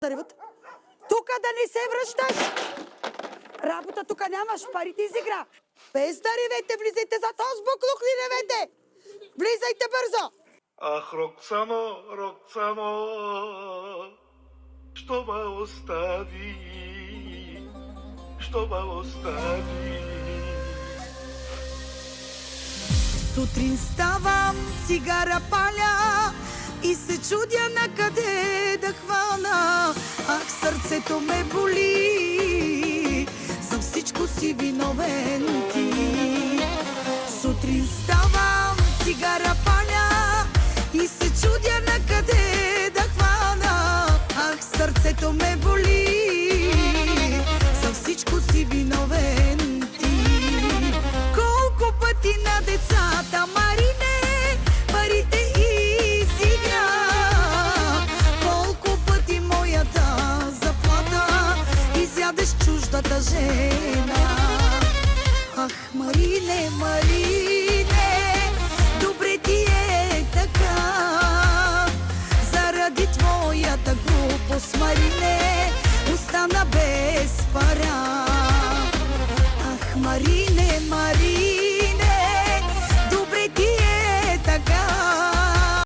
дървата. Тука да не се връщаш! Работа тука нямаш, парите изигра. Без да ревете, влизайте за този буклук ли ревете! Влизайте бързо! Ах, Роксано, Роксано, що ме остави, що ме остави. Сутрин ставам, цигара паля и се чудя на къде да хвана. Ах, сърцето ме боли, за всичко си виновен ти. Сутрин ставам, цигара паля и се чудя на къде да хвана. Ах, сърцето ме боли, за всичко си виновен ти. Колко пъти на децата, Марине, парите изигра. Колко пъти моята заплата изядеш чуждата жена. Ах, Марине, Марине, добре ти е така. Заради твоята глупост, Марине, остана без пара. Ах, Марине,